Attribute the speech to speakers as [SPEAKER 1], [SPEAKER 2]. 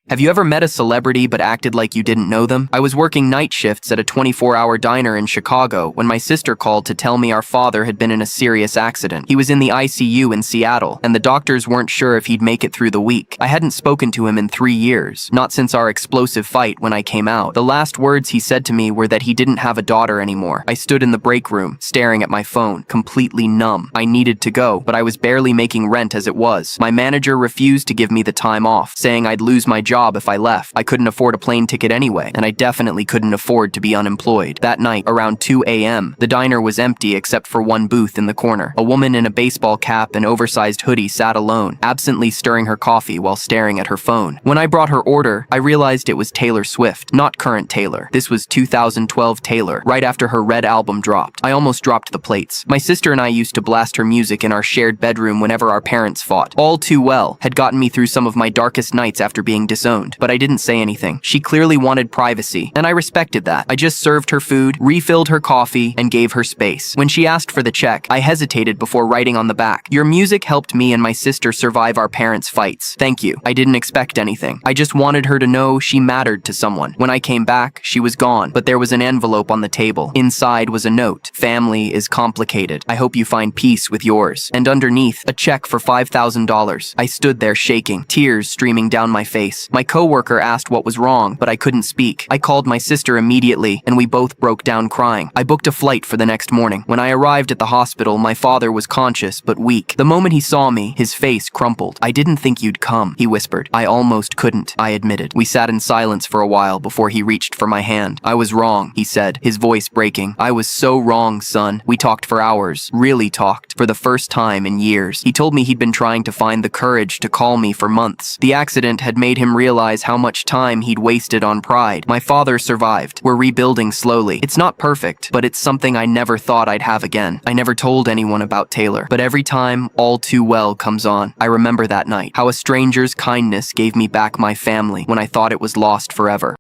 [SPEAKER 1] Have you ever met a celebrity but acted like you didn't know them? I was working night shifts at a 24-hour diner in Chicago when my sister called to tell me our father had been in a serious accident. He was in the ICU in Seattle, and the doctors weren't sure if he'd make it through the week. I hadn't spoken to him in 3 years, not since our explosive fight when I came out. The last words he said to me were that he didn't have a daughter anymore. I stood in the break room, staring at my phone, completely numb. I needed to go, but I was barely making rent as it was. My manager refused to give me the time off, saying I'd lose my job if I left. I couldn't afford a plane ticket anyway, and I definitely couldn't afford to be unemployed. That night, around 2 a.m., the diner was empty except for one booth in the corner. A woman in a baseball cap and oversized hoodie sat alone, absently stirring her coffee while staring at her phone. When I brought her order, I realized it was Taylor Swift, not current Taylor. This was 2012 Taylor, right after her Red album dropped. I almost dropped the plates. My sister and I used to blast her music in our shared bedroom whenever our parents fought. All Too Well had gotten me through some of my darkest nights after being disowned. But I didn't say anything. She clearly wanted privacy, and I respected that. I just served her food, refilled her coffee, and gave her space. When she asked for the check, I hesitated before writing on the back, "Your music helped me and my sister survive our parents' fights. Thank you." I didn't expect anything. I just wanted her to know she mattered to someone. When I came back, she was gone, but there was an envelope on the table. Inside was a note. "Family is complicated. I hope you find peace with yours." And underneath, a check for $5,000. I stood there shaking, tears streaming down my face. My coworker asked what was wrong, but I couldn't speak. I called my sister immediately, and we both broke down crying. I booked a flight for the next morning. When I arrived at the hospital, my father was conscious but weak. The moment he saw me, his face crumpled. "I didn't think you'd come," he whispered. "I almost couldn't," I admitted. We sat in silence for a while before he reached for my hand. "I was wrong," he said, his voice breaking. "I was so wrong, son." We talked for hours, really talked, for the first time in years. He told me he'd been trying to find the courage to call me for months. The accident had made him realize how much time he'd wasted on pride. My father survived. We're rebuilding slowly. It's not perfect, but it's something I never thought I'd have again. I never told anyone about Taylor, but every time All Too Well comes on, I remember that night, how a stranger's kindness gave me back my family when I thought it was lost forever.